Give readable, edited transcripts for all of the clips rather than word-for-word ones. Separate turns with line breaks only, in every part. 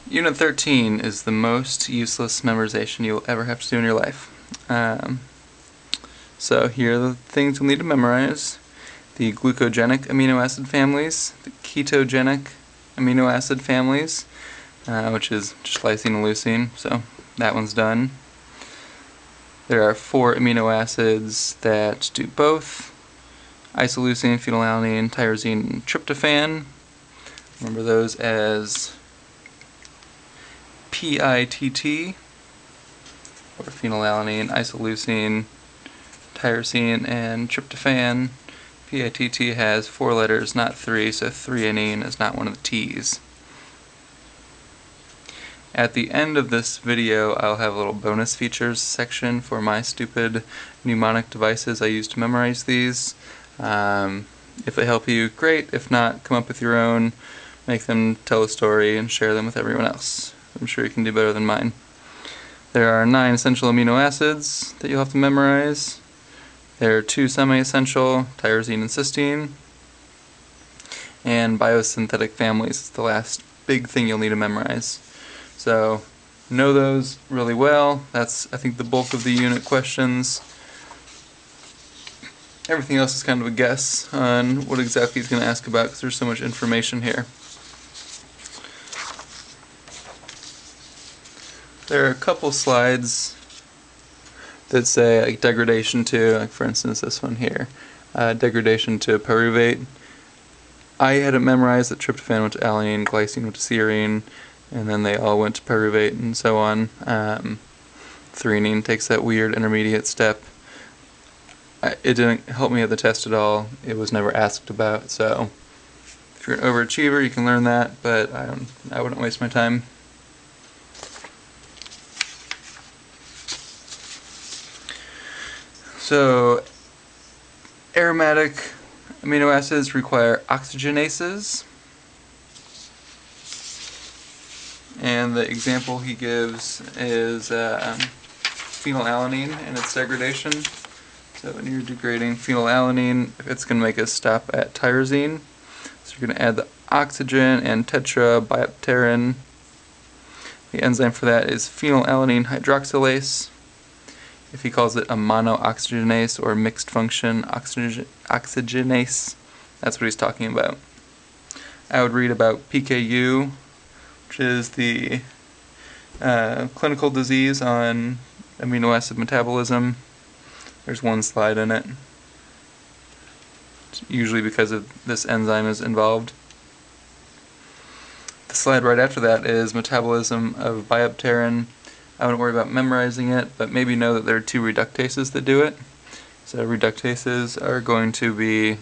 Unit 13 is the most useless memorization you'll ever have to do in your life. So here are the things you'll need to memorize. The glucogenic amino acid families, the ketogenic amino acid families, which is just glycine and leucine, so that one's done. There are 4 amino acids that do both: isoleucine, phenylalanine, tyrosine, and tryptophan. Remember those as PITT, or phenylalanine, isoleucine, tyrosine, and tryptophan. PITT has 4 letters, not 3, so threonine is not one of the T's. At the end of this video, I'll have a little bonus features section for my stupid mnemonic devices I use to memorize these. If they help you, great. If not, come up with your own, make them tell a story, and share them with everyone else. I'm sure you can do better than mine. There are 9 essential amino acids that you'll have to memorize. There are 2 semi-essential, tyrosine and cysteine. And biosynthetic families is the last big thing you'll need to memorize. So, know those really well. That's, I think, the bulk of the unit questions. Everything else is kind of a guess on what exactly he's going to ask about because there's so much information here. There are a couple slides that say like degradation to, like for instance this one here, degradation to pyruvate. I had it memorized that tryptophan went to alanine, glycine went to serine, and then they all went to pyruvate and so on. Threonine takes that weird intermediate step. It didn't help me at the test at all. It was never asked about, so if you're an overachiever you can learn that, but I wouldn't waste my time. So, aromatic amino acids require oxygenases, and the example he gives is phenylalanine and its degradation. So when you're degrading phenylalanine, it's going to make us stop at tyrosine. So you're going to add the oxygen and tetrabiopterin. The enzyme for that is phenylalanine hydroxylase. If he calls it a monooxygenase or mixed function oxygenase, that's what he's talking about. I would read about PKU, which is the clinical disease on amino acid metabolism. There's one slide in it. It's usually because of this enzyme is involved. The slide right after that is metabolism of biopterin. I wouldn't worry about memorizing it, but maybe know that there are 2 reductases that do it. So reductases are going to be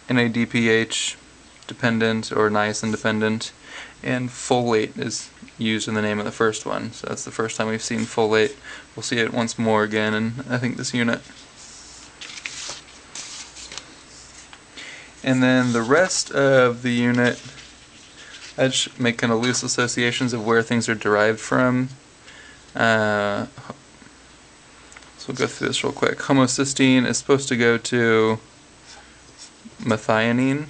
NADPH dependent or niacin dependent, and folate is used in the name of the first one. So that's the first time we've seen folate. We'll see it once more again in, I think, this unit. And then the rest of the unit, I just make kind of loose associations of where things are derived from. So we'll go through this real quick. Homocysteine is supposed to go to methionine,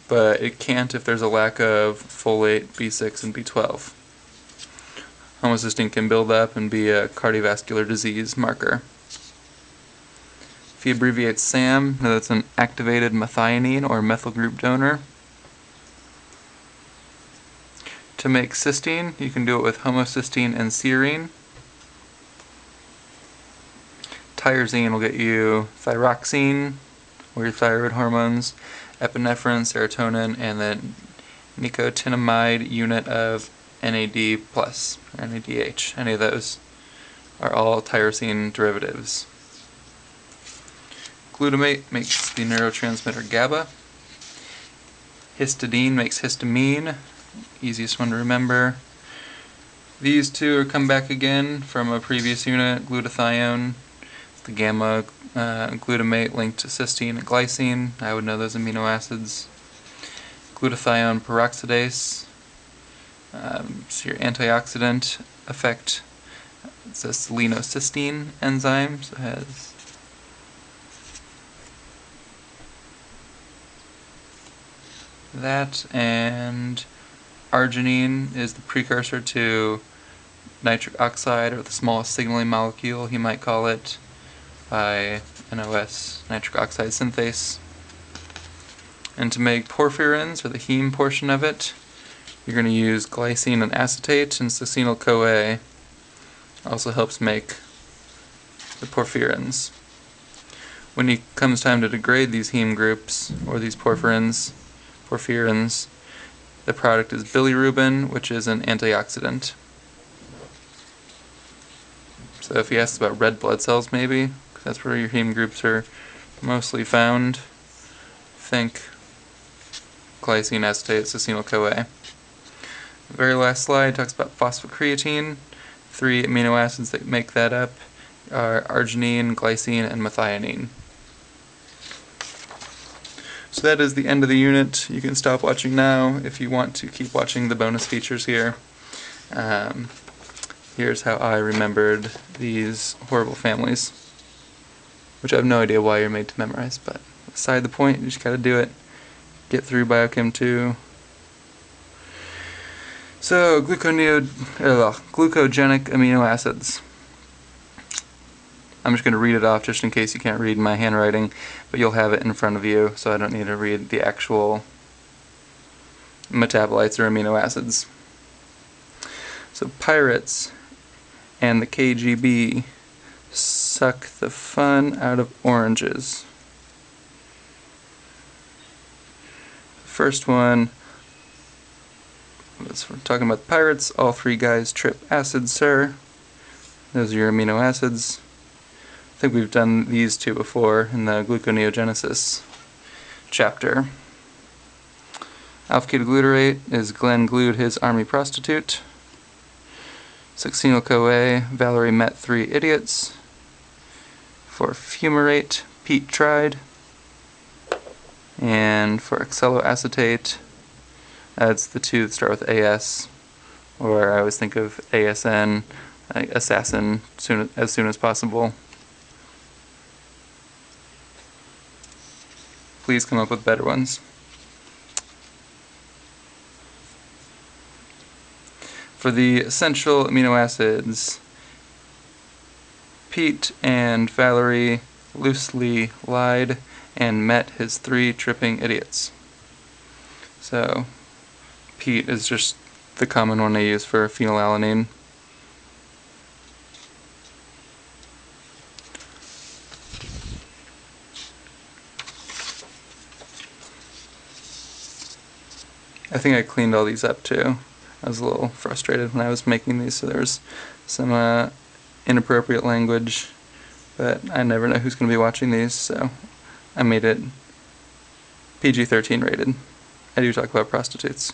but it can't if there's a lack of folate, B6, and B12. Homocysteine can build up and be a cardiovascular disease marker. If you abbreviate SAM, that's an activated methionine or methyl group donor. To make cysteine, you can do it with homocysteine and serine. Tyrosine will get you thyroxine, or your thyroid hormones, epinephrine, serotonin, and then nicotinamide unit of NAD+, or NADH. Any of those are all tyrosine derivatives. Glutamate makes the neurotransmitter GABA. Histidine makes histamine, easiest one to remember. These 2 are come back again from a previous unit, glutathione. The gamma glutamate linked to cysteine and glycine. I would know those amino acids. Glutathione peroxidase. So your antioxidant effect. It's a selenocysteine enzyme, so it has that, and arginine is the precursor to nitric oxide, or the smallest signaling molecule, you might call it, by NOS, nitric oxide synthase. And to make porphyrins, or the heme portion of it, you're going to use glycine and acetate, and succinyl-CoA also helps make the porphyrins. When it comes time to degrade these heme groups, or these porphyrins, the product is bilirubin, which is an antioxidant. So if you ask about red blood cells, maybe, 'cause that's where your heme groups are mostly found, think glycine, acetate, succinyl-CoA. The very last slide talks about phosphocreatine. 3 amino acids that make that up are arginine, glycine, and methionine. So that is the end of the unit. You can stop watching now if you want to keep watching the bonus features here. Here's how I remembered these horrible families, which I have no idea why you're made to memorize, but beside the point, you just gotta do it. Get through Biochem 2. So, glucogenic amino acids. I'm just going to read it off just in case you can't read my handwriting, but you'll have it in front of you, so I don't need to read the actual metabolites or amino acids. So pirates and the KGB suck the fun out of oranges. First one, we're talking about the pirates. All 3 guys trip acid, sir. Those are your amino acids. I think we've done these 2 before in the gluconeogenesis chapter. Alpha-ketoglutarate is Glenn glued his army prostitute. Succinyl-CoA, Valerie met 3 idiots. For fumarate, Pete tried. And for oxaloacetate, that's the 2 that start with AS, or I always think of ASN, like assassin, as soon as possible. Please come up with better ones. For the essential amino acids, Pete and Valerie loosely lied and met his 3 tripping idiots. So, Pete is just the common one I use for phenylalanine. I think I cleaned all these up too. I was a little frustrated when I was making these, so there's some inappropriate language, but I never know who's going to be watching these, so I made it PG-13 rated. I do talk about prostitutes.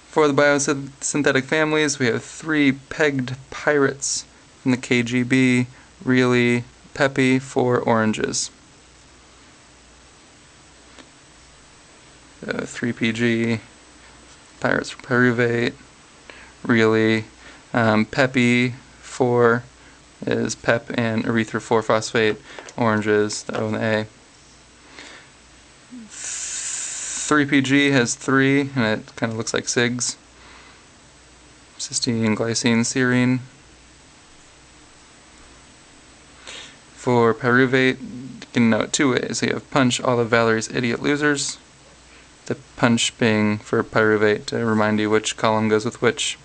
For the biosynthetic families, we have 3 pegged pirates from the KGB, really peppy, 4 oranges. 3PG, pirates for pyruvate, really peppy, 4 is pep and erythrophosphate, oranges, the O and the A. 3PG has 3, and it kind of looks like SIGs. Cysteine, glycine, serine. For pyruvate, you can know it 2 ways. So you have punch, all of Valerie's idiot losers. The punch being for pyruvate to remind you which column goes with which.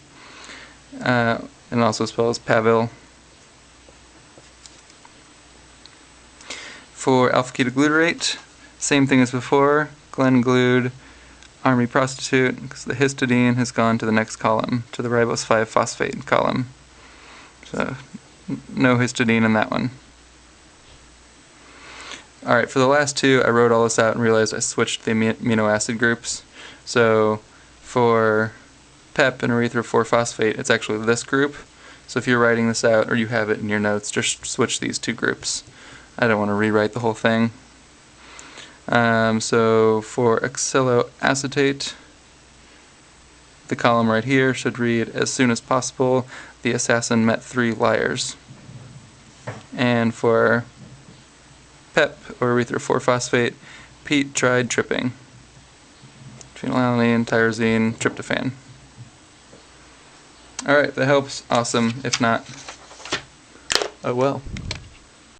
And also spells Pavil. For alpha-ketoglutarate, same thing as before. Glenn glued army prostitute because the histidine has gone to the next column, to the ribose 5-phosphate column. So no histidine in that one. Alright, for the last 2, I wrote all this out and realized I switched the amino acid groups. So for PEP and erythrophosphate, it's actually this group. So if you're writing this out or you have it in your notes, just switch these 2 groups. I don't want to rewrite the whole thing. So for oxaloacetate, the column right here should read, as soon as possible, the assassin met 3 liars. And for PEP, or erythrophosphate, Pete tried tripping. phenylalanine, tyrosine, tryptophan. Alright, that helps. Awesome. If not, oh well.